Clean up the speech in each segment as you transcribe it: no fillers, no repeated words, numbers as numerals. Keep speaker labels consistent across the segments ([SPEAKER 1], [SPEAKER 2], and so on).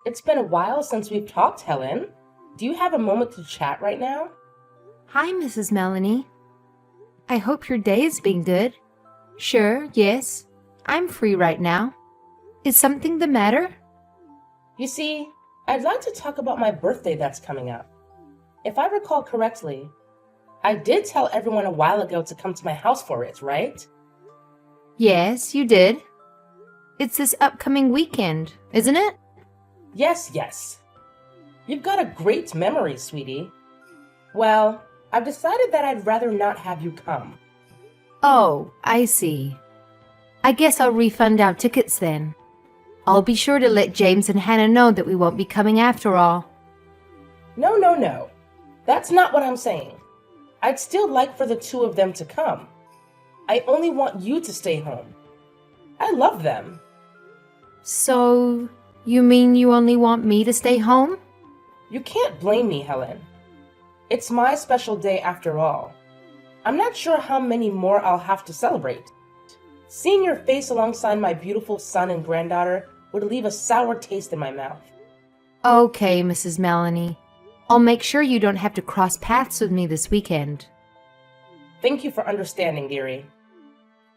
[SPEAKER 1] It's been a while since we've talked, Helen. Do you have a moment to chat right now?
[SPEAKER 2] Hi, Mrs. Melanie. I hope your day is being good. Sure, yes. I'm free right now. Is something the matter?
[SPEAKER 1] You see, I'd like to talk about my birthday that's coming up. If I recall correctly, I did tell everyone a while ago to come to my house for it, right?
[SPEAKER 2] Yes, you did. It's this upcoming weekend, isn't it?
[SPEAKER 1] Yes, yes. You've got a great memory, sweetie. Well, I've decided that I'd rather not have you come.
[SPEAKER 2] Oh, I see. I guess I'll refund our tickets then. I'll be sure to let James and Hannah know that we won't be coming after all.
[SPEAKER 1] No, no, no. That's not what I'm saying. I'd still like for the two of them to come. I only want you to stay home. I love them.
[SPEAKER 2] So, you mean you only want me to stay home?
[SPEAKER 1] You can't blame me, Helen. It's my special day after all. I'm not sure how many more I'll have to celebrate. Seeing your face alongside my beautiful son and granddaughter would leave a sour taste in my mouth.
[SPEAKER 2] Okay, Mrs. Melanie. I'll make sure you don't have to cross paths with me this weekend.
[SPEAKER 1] Thank you for understanding, dearie.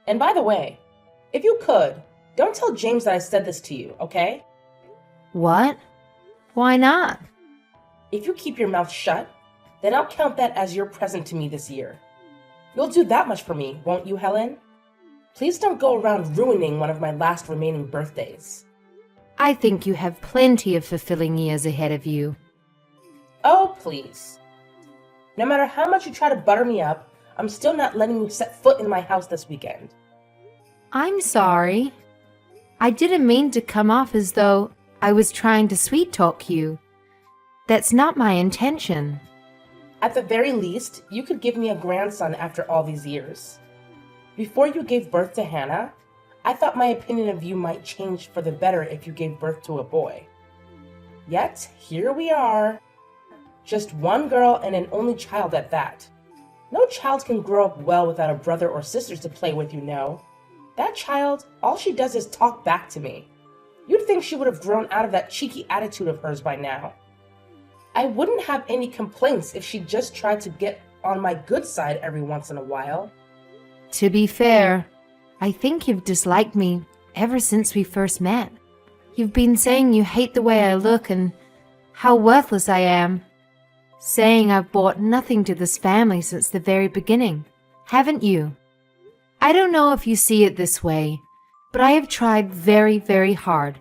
[SPEAKER 1] And by the way, if you could, don't tell James that I said this to you, okay?
[SPEAKER 2] What? Why not?
[SPEAKER 1] If you keep your mouth shut, then I'll count that as your present to me this year. You'll do that much for me, won't you, Helen? Please don't go around ruining one of my last remaining birthdays.
[SPEAKER 2] I think you have plenty of fulfilling years ahead of you.
[SPEAKER 1] Oh, please. No matter how much you try to butter me up, I'm still not letting you set foot in my house this weekend.
[SPEAKER 2] I'm sorry. I didn't mean to come off as though I was trying to sweet talk you. That's not my intention.
[SPEAKER 1] At the very least, you could give me a grandson after all these years. Before you gave birth to Hannah, I thought my opinion of you might change for the better if you gave birth to a boy. Yet, here we are. Just one girl and an only child at that. No child can grow up well without a brother or sister to play with, you know. That child, all she does is talk back to me. You'd think she would have grown out of that cheeky attitude of hers by now. I wouldn't have any complaints if she just tried to get on my good side every once in a while.
[SPEAKER 2] To be fair, I think you've disliked me ever since we first met. You've been saying you hate the way I look and how worthless I am. Saying I've brought nothing to this family since the very beginning, haven't you? I don't know if you see it this way, but I have tried very, very hard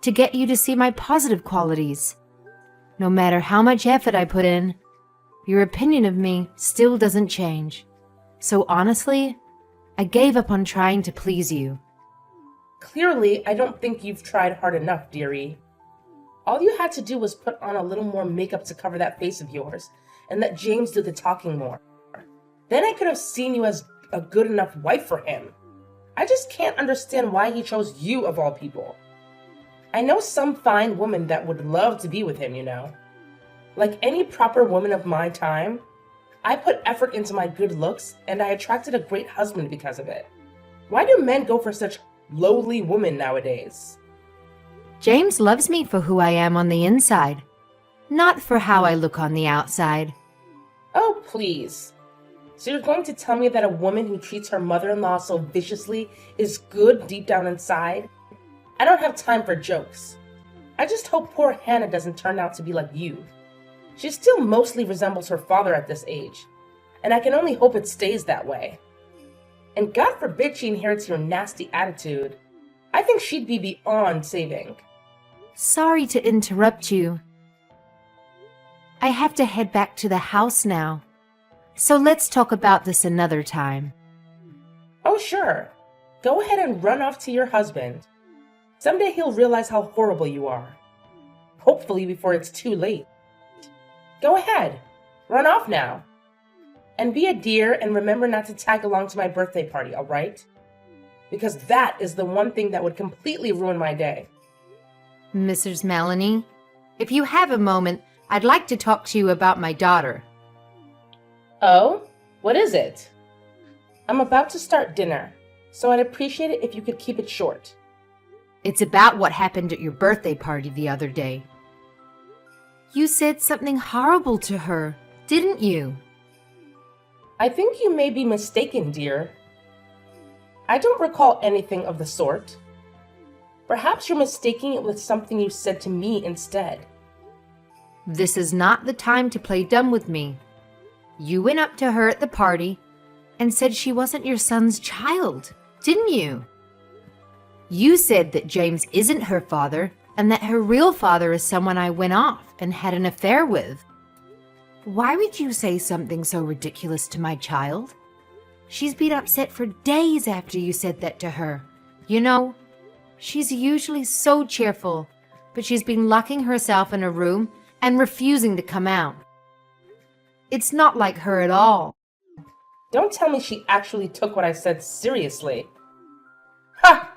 [SPEAKER 2] to get you to see my positive qualities. No matter how much effort I put in, your opinion of me still doesn't change. So honestly, I gave up on trying to please you.
[SPEAKER 1] Clearly, I don't think you've tried hard enough, dearie. All you had to do was put on a little more makeup to cover that face of yours, and let James do the talking more. Then I could have seen you as a good enough wife for him. I just can't understand why he chose you of all people. I know some fine woman that would love to be with him, you know. Like any proper woman of my time, I put effort into my good looks, and I attracted a great husband because of it. Why do men go for such lowly women nowadays?
[SPEAKER 2] James loves me for who I am on the inside, not for how I look on the outside.
[SPEAKER 1] Oh, please. So you're going to tell me that a woman who treats her mother-in-law so viciously is good deep down inside? I don't have time for jokes. I just hope poor Hannah doesn't turn out to be like you. She still mostly resembles her father at this age, and I can only hope it stays that way. And God forbid she inherits your nasty attitude. I think she'd be beyond saving.
[SPEAKER 2] Sorry to interrupt you. I have to head back to the house now. So let's talk about this another time.
[SPEAKER 1] Oh, sure. Go ahead and run off to your husband. Someday he'll realize how horrible you are. Hopefully before it's too late. Go ahead. Run off now. And be a dear and remember not to tag along to my birthday party, all right? Because that is the one thing that would completely ruin my day.
[SPEAKER 2] Mrs. Melanie, if you have a moment, I'd like to talk to you about my daughter.
[SPEAKER 1] Oh? What is it? I'm about to start dinner, so I'd appreciate it if you could keep it short.
[SPEAKER 2] It's about what happened at your birthday party the other day. You said something horrible to her, didn't you?
[SPEAKER 1] I think you may be mistaken, dear. I don't recall anything of the sort. Perhaps you're mistaking it with something you said to me instead.
[SPEAKER 2] This is not the time to play dumb with me. You went up to her at the party and said she wasn't your son's child, didn't you? You said that James isn't her father and that her real father is someone I went off and had an affair with. Why would you say something so ridiculous to my child? She's been upset for days after you said that to her. You know, she's usually so cheerful, but she's been locking herself in a room and refusing to come out. It's not like her at all.
[SPEAKER 1] Don't tell me she actually took what I said seriously. Ha!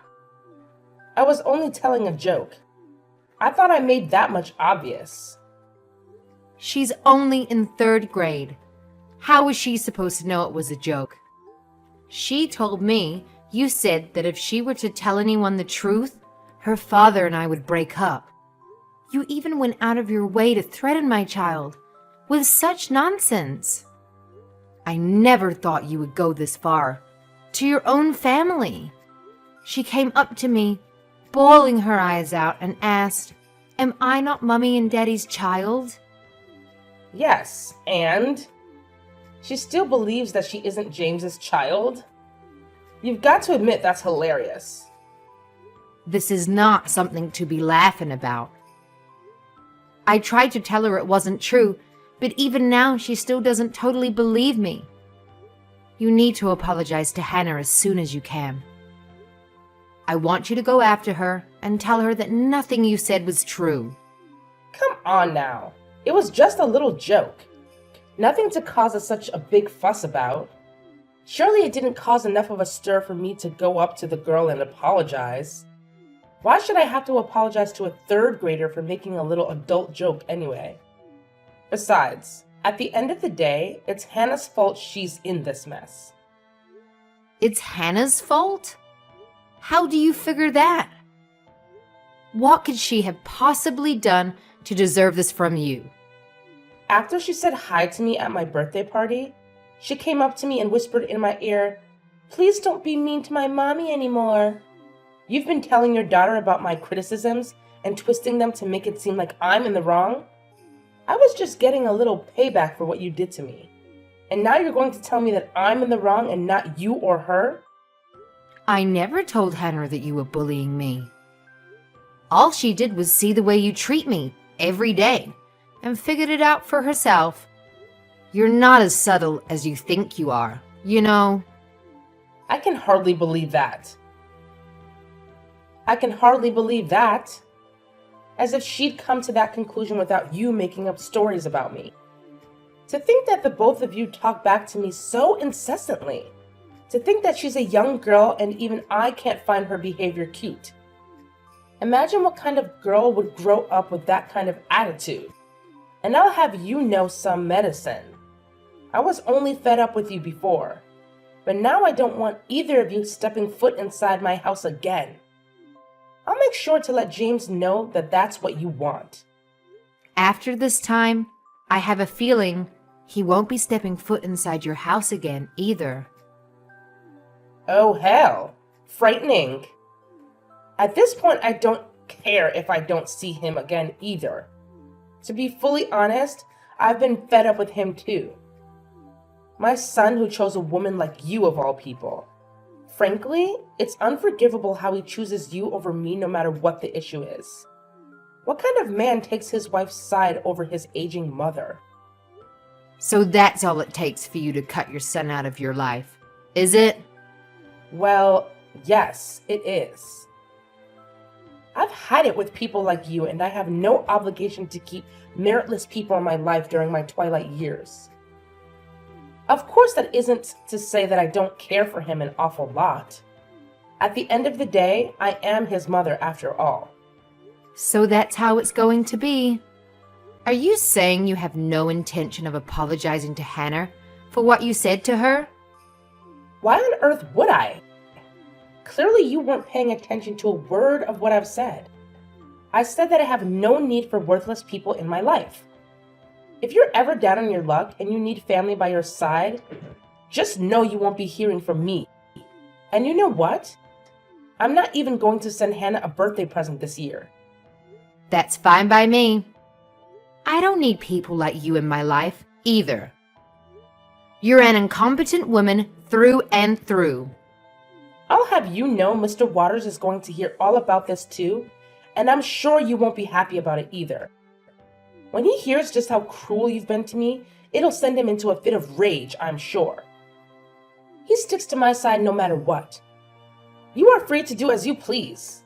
[SPEAKER 1] I was only telling a joke. I thought I made that much obvious.
[SPEAKER 2] She's only in 3rd grade. How was she supposed to know it was a joke? She told me you said that if she were to tell anyone the truth, her father and I would break up. You even went out of your way to threaten my child with such nonsense. I never thought you would go this far. To your own family. She came up to me, bawling her eyes out, and asked, "Am I not Mummy and Daddy's child?"
[SPEAKER 1] Yes, and? She still believes that she isn't James's child? You've got to admit that's hilarious.
[SPEAKER 2] This is not something to be laughing about. I tried to tell her it wasn't true, but even now she still doesn't totally believe me. You need to apologize to Hannah as soon as you can. I want you to go after her and tell her that nothing you said was true.
[SPEAKER 1] Come on now. It was just a little joke. Nothing to cause such a big fuss about. Surely it didn't cause enough of a stir for me to go up to the girl and apologize. Why should I have to apologize to a 3rd grader for making a little adult joke anyway? Besides, at the end of the day, it's Hannah's fault she's in this mess.
[SPEAKER 2] It's Hannah's fault? How do you figure that? What could she have possibly done to deserve this from you?
[SPEAKER 1] After she said hi to me at my birthday party, she came up to me and whispered in my ear, "Please don't be mean to my mommy anymore. You've been telling your daughter about my criticisms and twisting them to make it seem like I'm in the wrong. I was just getting a little payback for what you did to me. And now you're going to tell me that I'm in the wrong and not you or her?"
[SPEAKER 2] I never told Hannah that you were bullying me. All she did was see the way you treat me every day and figured it out for herself. You're not as subtle as you think you are, you know.
[SPEAKER 1] I can hardly believe that. I can hardly believe that. As if she'd come to that conclusion without you making up stories about me. To think that the both of you talk back to me so incessantly. To think that she's a young girl and even I can't find her behavior cute. Imagine what kind of girl would grow up with that kind of attitude. And I'll have you know some medicine. I was only fed up with you before. But now I don't want either of you stepping foot inside my house again. I'll make sure to let James know that that's what you want.
[SPEAKER 2] After this time, I have a feeling he won't be stepping foot inside your house again either.
[SPEAKER 1] Oh hell, frightening. At this point, I don't care if I don't see him again either. To be fully honest, I've been fed up with him too. My son who chose a woman like you of all people. Frankly, it's unforgivable how he chooses you over me no matter what the issue is. What kind of man takes his wife's side over his aging mother?
[SPEAKER 2] So that's all it takes for you to cut your son out of your life, is it?
[SPEAKER 1] Well, yes, it is. I've had it with people like you, and I have no obligation to keep meritless people in my life during my twilight years. Of course, that isn't to say that I don't care for him an awful lot. At the end of the day, I am his mother after all.
[SPEAKER 2] So that's how it's going to be. Are you saying you have no intention of apologizing to Hannah for what you said to her?
[SPEAKER 1] Why on earth would I? Clearly, you weren't paying attention to a word of what I've said. I said that I have no need for worthless people in my life. If you're ever down on your luck and you need family by your side, just know you won't be hearing from me. And you know what? I'm not even going to send Hannah a birthday present this year.
[SPEAKER 2] That's fine by me. I don't need people like you in my life, either. You're an incompetent woman through and through.
[SPEAKER 1] I'll have you know Mr. Waters is going to hear all about this too, and I'm sure you won't be happy about it either. When he hears just how cruel you've been to me, it'll send him into a fit of rage, I'm sure. He sticks to my side no matter what. You are free to do as you please.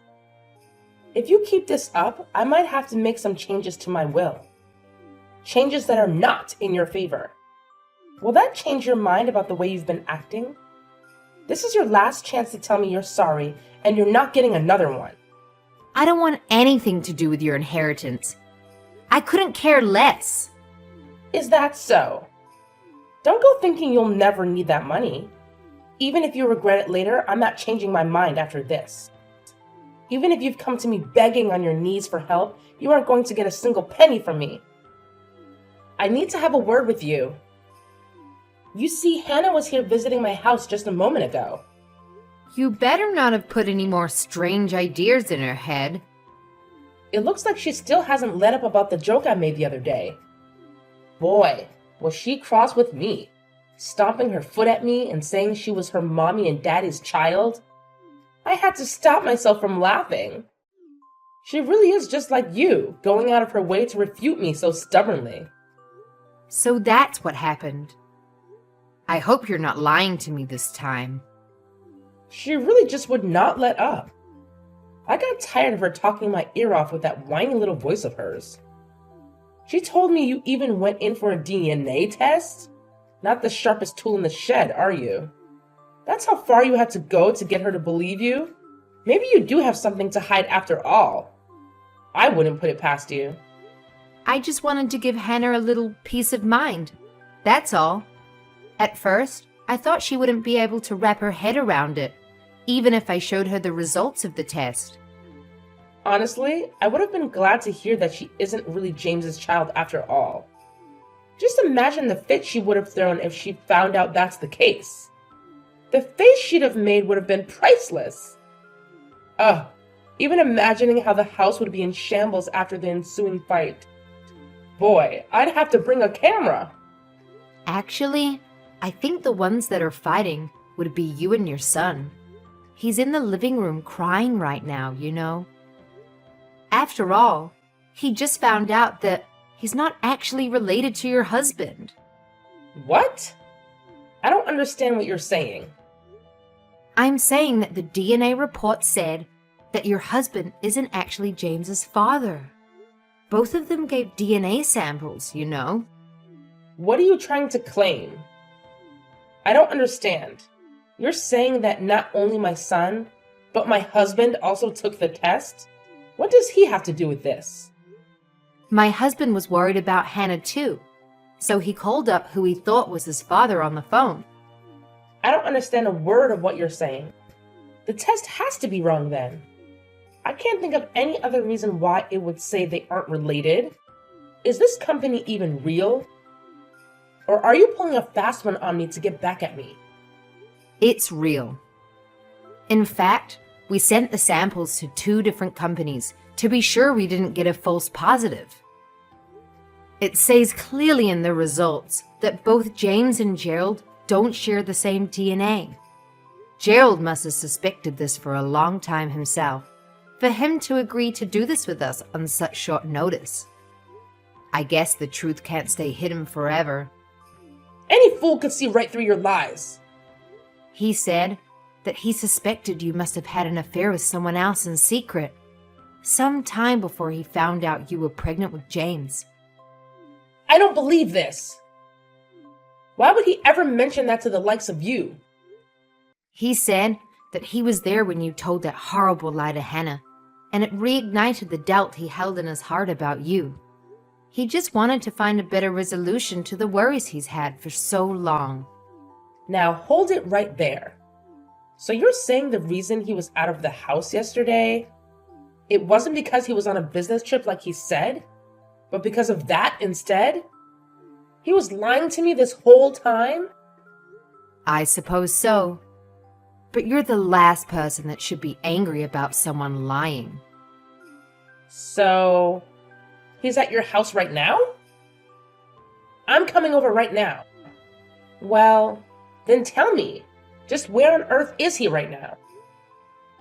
[SPEAKER 1] If you keep this up, I might have to make some changes to my will. Changes that are not in your favor. Will that change your mind about the way you've been acting? This is your last chance to tell me you're sorry, and you're not getting another one.
[SPEAKER 2] I don't want anything to do with your inheritance. I couldn't care less.
[SPEAKER 1] Is that so? Don't go thinking you'll never need that money. Even if you regret it later, I'm not changing my mind after this. Even if you've come to me begging on your knees for help, you aren't going to get a single penny from me. I need to have a word with you. You see, Hannah was here visiting my house just a moment ago.
[SPEAKER 2] You better not have put any more strange ideas in her head.
[SPEAKER 1] It looks like she still hasn't let up about the joke I made the other day. Boy, was she cross with me, stomping her foot at me and saying she was her mommy and daddy's child. I had to stop myself from laughing. She really is just like you, going out of her way to refute me so stubbornly.
[SPEAKER 2] So that's what happened. I hope you're not lying to me this time.
[SPEAKER 1] She really just would not let up. I got tired of her talking my ear off with that whiny little voice of hers. She told me you even went in for a DNA test? Not the sharpest tool in the shed, are you? That's how far you had to go to get her to believe you? Maybe you do have something to hide after all. I wouldn't put it past you.
[SPEAKER 2] I just wanted to give Hannah a little peace of mind. That's all. At first, I thought she wouldn't be able to wrap her head around it, even if I showed her the results of the test.
[SPEAKER 1] Honestly, I would have been glad to hear that she isn't really James's child after all. Just imagine the fit she would have thrown if she found out that's the case. The face she'd have made would have been priceless. Ugh, even imagining how the house would be in shambles after the ensuing fight. Boy, I'd have to bring a camera.
[SPEAKER 2] Actually, I think the ones that are fighting would be you and your son. He's in the living room crying right now, you know. After all, he just found out that he's not actually related to your husband.
[SPEAKER 1] What? I don't understand what you're saying.
[SPEAKER 2] I'm saying that the DNA report said that your husband isn't actually James's father. Both of them gave DNA samples, you know.
[SPEAKER 1] What are you trying to claim? I don't understand. You're saying that not only my son, but my husband also took the test? What does he have to do with this?
[SPEAKER 2] My husband was worried about Hannah too, so he called up who he thought was his father on the phone.
[SPEAKER 1] I don't understand a word of what you're saying. The test has to be wrong then. I can't think of any other reason why it would say they aren't related. Is this company even real? Or are you pulling a fast one on me to get back at me?
[SPEAKER 2] It's real. In fact, we sent the samples to 2 different companies to be sure we didn't get a false positive. It says clearly in the results that both James and Gerald don't share the same DNA. Gerald must have suspected this for a long time himself, for him to agree to do this with us on such short notice. I guess the truth can't stay hidden forever.
[SPEAKER 1] Any fool could see right through your lies.
[SPEAKER 2] He said that he suspected you must have had an affair with someone else in secret, some time before he found out you were pregnant with James.
[SPEAKER 1] I don't believe this. Why would he ever mention that to the likes of you?
[SPEAKER 2] He said that he was there when you told that horrible lie to Hannah, and it reignited the doubt he held in his heart about you. He just wanted to find a better resolution to the worries he's had for so long.
[SPEAKER 1] Now hold it right there. So you're saying the reason he was out of the house yesterday, it wasn't because he was on a business trip like he said, but because of that instead? He was lying to me this whole time?
[SPEAKER 2] I suppose so. But you're the last person that should be angry about someone lying.
[SPEAKER 1] So, he's at your house right now? I'm coming over right now. Well, then tell me, just where on earth is he right now?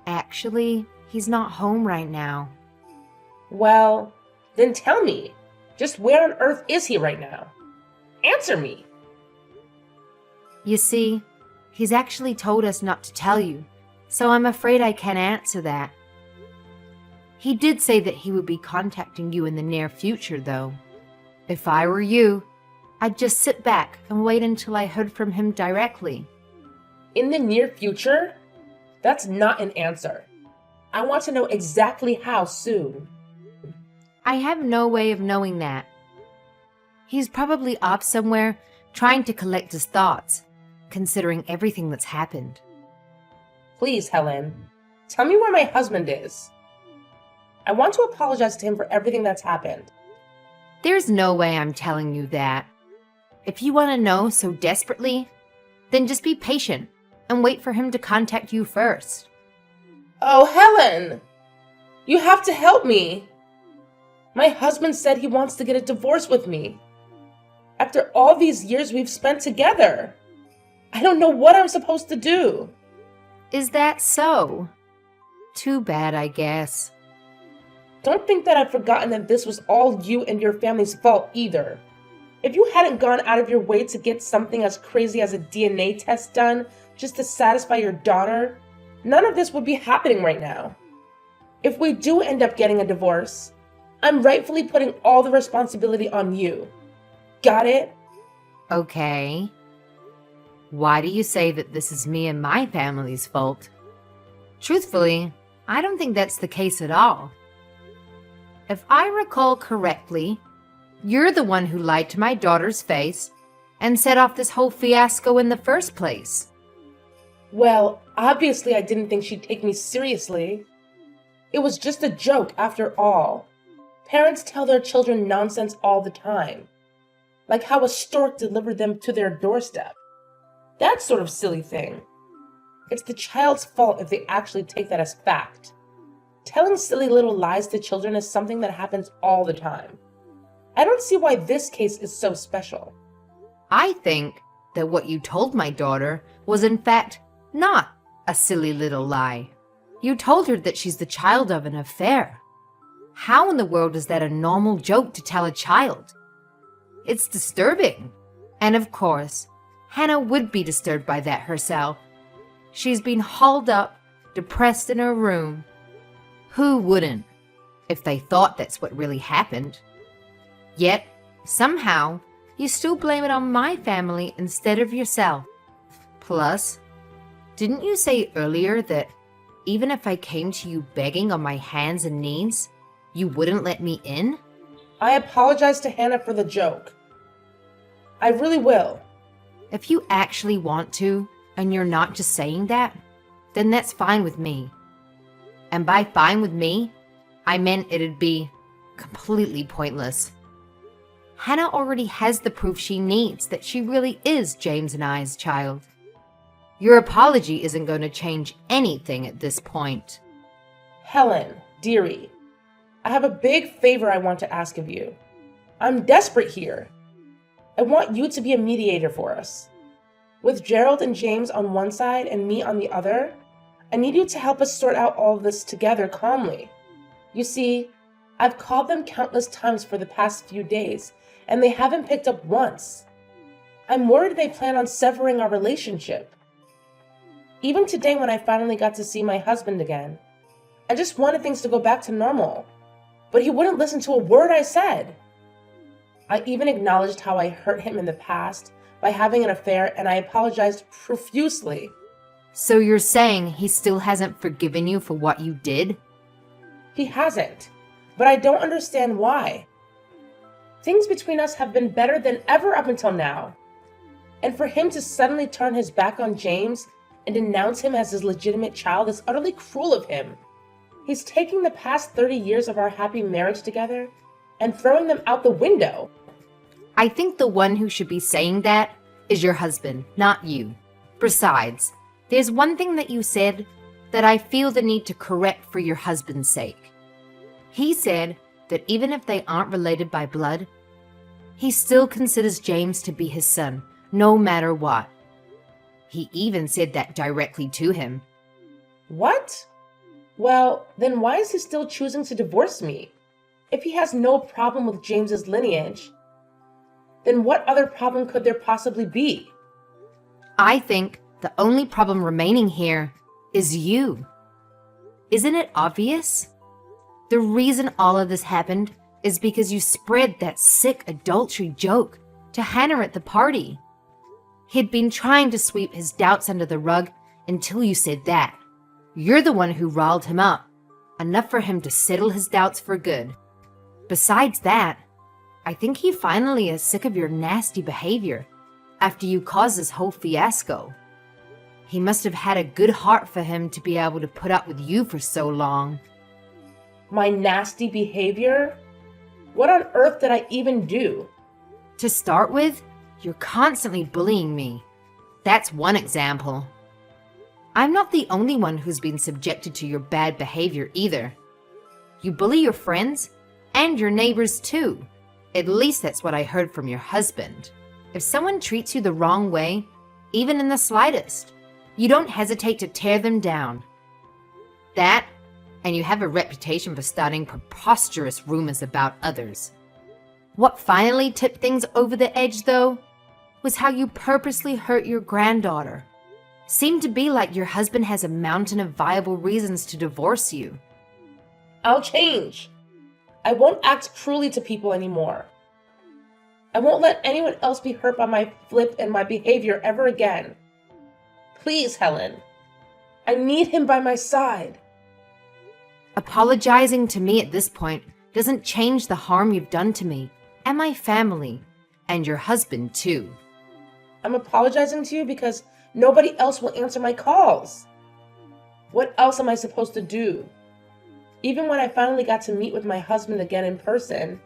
[SPEAKER 2] Actually, he's not home right now.
[SPEAKER 1] Well, then tell me, just where on earth is he right now? Answer me.
[SPEAKER 2] You see, he's actually told us not to tell you, so I'm afraid I can't answer that. He did say that he would be contacting you in the near future, though. If I were you, I'd just sit back and wait until I heard from him directly.
[SPEAKER 1] In the near future? That's not an answer. I want to know exactly how soon.
[SPEAKER 2] I have no way of knowing that. He's probably off somewhere trying to collect his thoughts, considering everything that's happened.
[SPEAKER 1] Please, Helen, tell me where my husband is. I want to apologize to him for everything that's happened.
[SPEAKER 2] There's no way I'm telling you that. If you want to know so desperately, then just be patient and wait for him to contact you first.
[SPEAKER 1] Oh, Helen! You have to help me! My husband said he wants to get a divorce with me. After all these years we've spent together. I don't know what I'm supposed to do.
[SPEAKER 2] Is that so? Too bad, I guess.
[SPEAKER 1] Don't think that I've forgotten that this was all you and your family's fault either. If you hadn't gone out of your way to get something as crazy as a DNA test done just to satisfy your daughter, none of this would be happening right now. If we do end up getting a divorce, I'm rightfully putting all the responsibility on you. Got it?
[SPEAKER 2] Okay. Why do you say that this is me and my family's fault? Truthfully, I don't think that's the case at all. If I recall correctly, you're the one who lied to my daughter's face and set off this whole fiasco in the first place.
[SPEAKER 1] Well, obviously I didn't think she'd take me seriously. It was just a joke after all. Parents tell their children nonsense all the time. Like how a stork delivered them to their doorstep. That sort of silly thing. It's the child's fault if they actually take that as fact. Telling silly little lies to children is something that happens all the time. I don't see why this case is so special.
[SPEAKER 2] I think that what you told my daughter was in fact not a silly little lie. You told her that she's the child of an affair. How in the world is that a normal joke to tell a child? It's disturbing. And of course, Hannah would be disturbed by that herself. She's been hauled up, depressed in her room. Who wouldn't, if they thought that's what really happened? Yet, somehow, you still blame it on my family instead of yourself. Plus, didn't you say earlier that even if I came to you begging on my hands and knees, you wouldn't let me in?
[SPEAKER 1] I apologize to Hannah for the joke. I really will.
[SPEAKER 2] If you actually want to, and you're not just saying that, then that's fine with me. And by fine with me, I meant it'd be completely pointless. Hannah already has the proof she needs that she really is James and I's child. Your apology isn't going to change anything at this point.
[SPEAKER 1] Helen, dearie, I have a big favor I want to ask of you. I'm desperate here. I want you to be a mediator for us. With Gerald and James on one side and me on the other, I need you to help us sort out all of this together calmly. You see, I've called them countless times for the past few days, and they haven't picked up once. I'm worried they plan on severing our relationship. Even today when I finally got to see my husband again, I just wanted things to go back to normal, but he wouldn't listen to a word I said. I even acknowledged how I hurt him in the past by having an affair, and I apologized profusely.
[SPEAKER 2] So you're saying he still hasn't forgiven you for what you did?
[SPEAKER 1] He hasn't, but I don't understand why. Things between us have been better than ever up until now. And for him to suddenly turn his back on James and denounce him as his legitimate child is utterly cruel of him. He's taking the past 30 years of our happy marriage together and throwing them out the window.
[SPEAKER 2] I think the one who should be saying that is your husband, not you. Besides, there's one thing that you said that I feel the need to correct for your husband's sake. He said that even if they aren't related by blood, he still considers James to be his son, no matter what. He even said that directly to him.
[SPEAKER 1] What? Well, then why is he still choosing to divorce me? If he has no problem with James's lineage, then what other problem could there possibly be?
[SPEAKER 2] I think the only problem remaining here is you. Isn't it obvious? The reason all of this happened is because you spread that sick adultery joke to Hannah at the party. He'd been trying to sweep his doubts under the rug until you said that. You're the one who riled him up, enough for him to settle his doubts for good. Besides that, I think he finally is sick of your nasty behavior after you caused this whole fiasco. He must have had a good heart for him to be able to put up with you for so long.
[SPEAKER 1] My nasty behavior? What on earth did I even do?
[SPEAKER 2] To start with, you're constantly bullying me. That's one example. I'm not the only one who's been subjected to your bad behavior either. You bully your friends and your neighbors too. At least that's what I heard from your husband. If someone treats you the wrong way, even in the slightest, you don't hesitate to tear them down. That, and you have a reputation for starting preposterous rumors about others. What finally tipped things over the edge, though, was how you purposely hurt your granddaughter. Seemed to be like your husband has a mountain of viable reasons to divorce you.
[SPEAKER 1] I'll change. I won't act cruelly to people anymore. I won't let anyone else be hurt by my flip and my behavior ever again. Please, Helen. I need him by my side.
[SPEAKER 2] Apologizing to me at this point doesn't change the harm you've done to me and my family, and your husband too.
[SPEAKER 1] I'm apologizing to you because nobody else will answer my calls. What else am I supposed to do? Even when I finally got to meet with my husband again in person,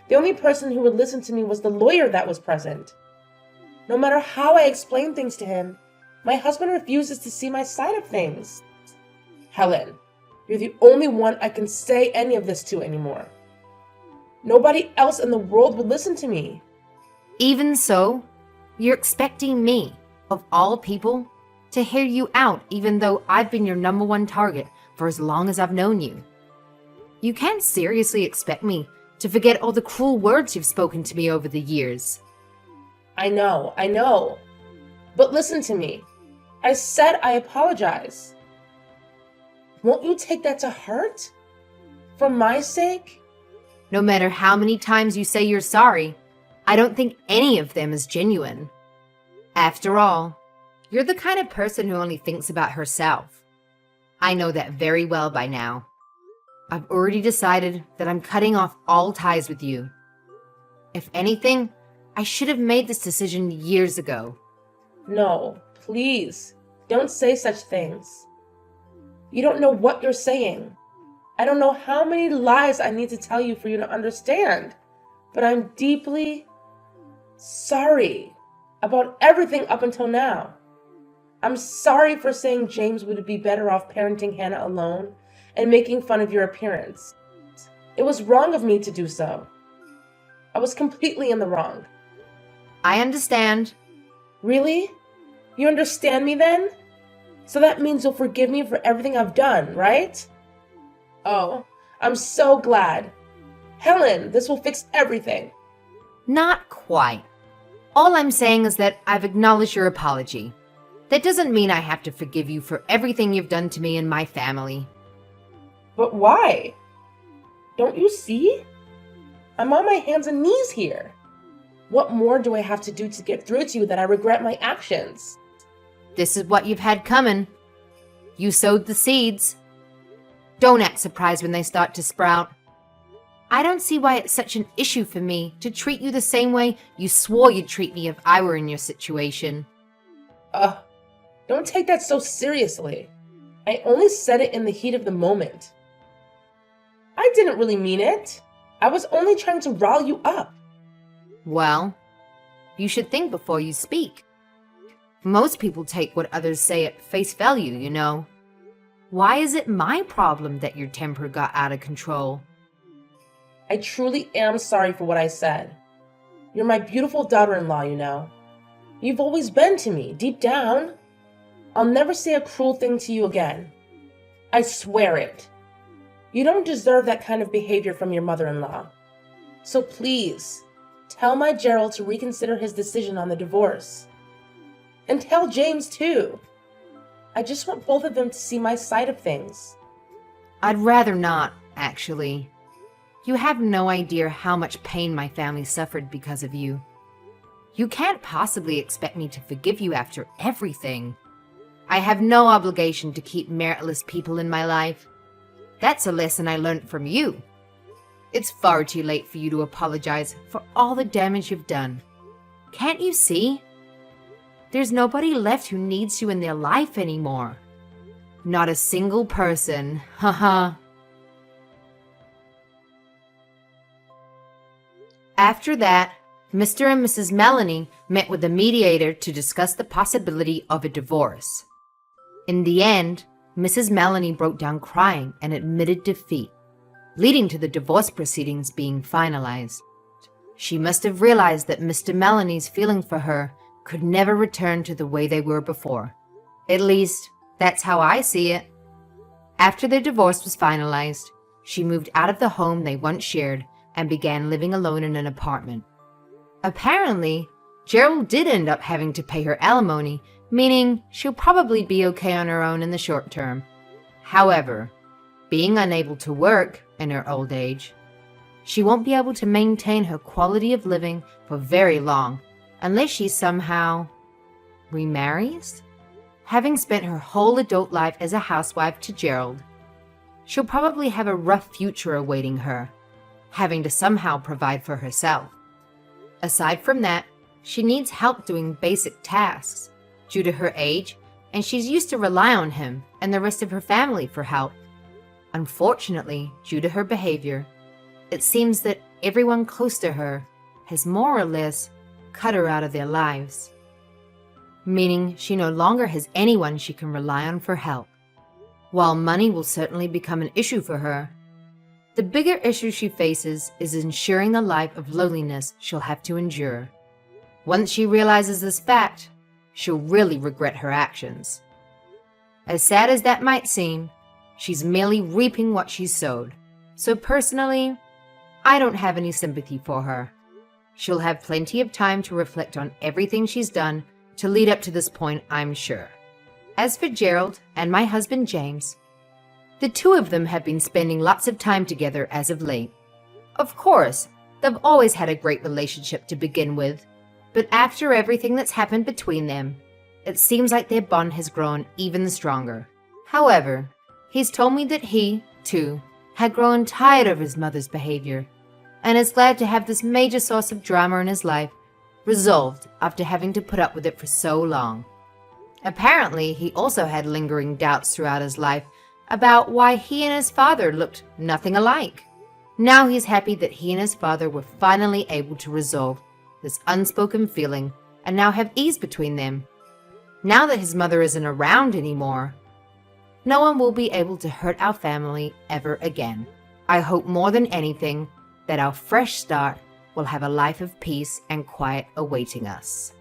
[SPEAKER 1] the only person who would listen to me was the lawyer that was present. No matter how I explain things to him, my husband refuses to see my side of things. Helen, you're the only one I can say any of this to anymore. Nobody else in the world would listen to me.
[SPEAKER 2] Even so, you're expecting me, of all people, to hear you out even though I've been your number one target for as long as I've known you. You can't seriously expect me to forget all the cruel words you've spoken to me over the years.
[SPEAKER 1] I know. But listen to me. I said I apologize. Won't you take that to heart? For my sake?
[SPEAKER 2] No matter how many times you say you're sorry, I don't think any of them is genuine. After all, you're the kind of person who only thinks about herself. I know that very well by now. I've already decided that I'm cutting off all ties with you. If anything, I should have made this decision years ago.
[SPEAKER 1] No, please, don't say such things. You don't know what you're saying. I don't know how many lies I need to tell you for you to understand, but I'm deeply sorry about everything up until now. I'm sorry for saying James would be better off parenting Hannah alone and making fun of your appearance. It was wrong of me to do so. I was completely in the wrong.
[SPEAKER 2] I understand.
[SPEAKER 1] Really? You understand me then? So that means you'll forgive me for everything I've done, right? Oh, I'm so glad. Helen, this will fix everything.
[SPEAKER 2] Not quite. All I'm saying is that I've acknowledged your apology. That doesn't mean I have to forgive you for everything you've done to me and my family.
[SPEAKER 1] But why? Don't you see? I'm on my hands and knees here. What more do I have to do to get through to you that I regret my actions?
[SPEAKER 2] This is what you've had coming. You sowed the seeds. Don't act surprised when they start to sprout. I don't see why it's such an issue for me to treat you the same way you swore you'd treat me if I were in your situation.
[SPEAKER 1] Don't take that so seriously. I only said it in the heat of the moment. I didn't really mean it. I was only trying to rile you up.
[SPEAKER 2] Well, you should think before you speak. Most people take what others say at face value, you know. Why is it my problem that your temper got out of control?
[SPEAKER 1] I truly am sorry for what I said. You're my beautiful daughter-in-law, you know. You've always been to me, deep down. I'll never say a cruel thing to you again. I swear it. You don't deserve that kind of behavior from your mother-in-law. So please, tell my Gerald to reconsider his decision on the divorce. And tell James too. I just want both of them to see my side of things.
[SPEAKER 2] I'd rather not, actually. You have no idea how much pain my family suffered because of you. You can't possibly expect me to forgive you after everything. I have no obligation to keep meritless people in my life. That's a lesson I learned from you. It's far too late for you to apologize for all the damage you've done. Can't you see? There's nobody left who needs you in their life anymore. Not a single person, haha. After that, Mr. and Mrs. Melanie met with a mediator to discuss the possibility of a divorce. In the end, Mrs. Melanie broke down crying and admitted defeat, leading to the divorce proceedings being finalized. She must have realized that Mr. Melanie's feeling for her could never return to the way they were before. At least, that's how I see it. After their divorce was finalized, she moved out of the home they once shared and began living alone in an apartment. Apparently, Gerald did end up having to pay her alimony, meaning she'll probably be okay on her own in the short term. However, being unable to work in her old age, she won't be able to maintain her quality of living for very long unless she somehow remarries. Having spent her whole adult life as a housewife to Gerald, she'll probably have a rough future awaiting her, having to somehow provide for herself. Aside from that, she needs help doing basic tasks due to her age, and she's used to rely on him and the rest of her family for help. Unfortunately, due to her behavior, it seems that everyone close to her has more or less cut her out of their lives, meaning she no longer has anyone she can rely on for help. While money will certainly become an issue for her, the bigger issue she faces is ensuring the life of loneliness she'll have to endure. Once she realizes this fact, she'll really regret her actions. As sad as that might seem, she's merely reaping what she's sowed. So personally, I don't have any sympathy for her. She'll have plenty of time to reflect on everything she's done to lead up to this point, I'm sure. As for Gerald and my husband James, the two of them have been spending lots of time together as of late. Of course, they've always had a great relationship to begin with, but after everything that's happened between them, it seems like their bond has grown even stronger. However, he's told me that he, too, had grown tired of his mother's behavior, and is glad to have this major source of drama in his life resolved after having to put up with it for so long. Apparently, he also had lingering doubts throughout his life about why he and his father looked nothing alike. Now he's happy that he and his father were finally able to resolve this unspoken feeling and now have ease between them. Now that his mother isn't around anymore, no one will be able to hurt our family ever again. I hope more than anything that our fresh start will have a life of peace and quiet awaiting us.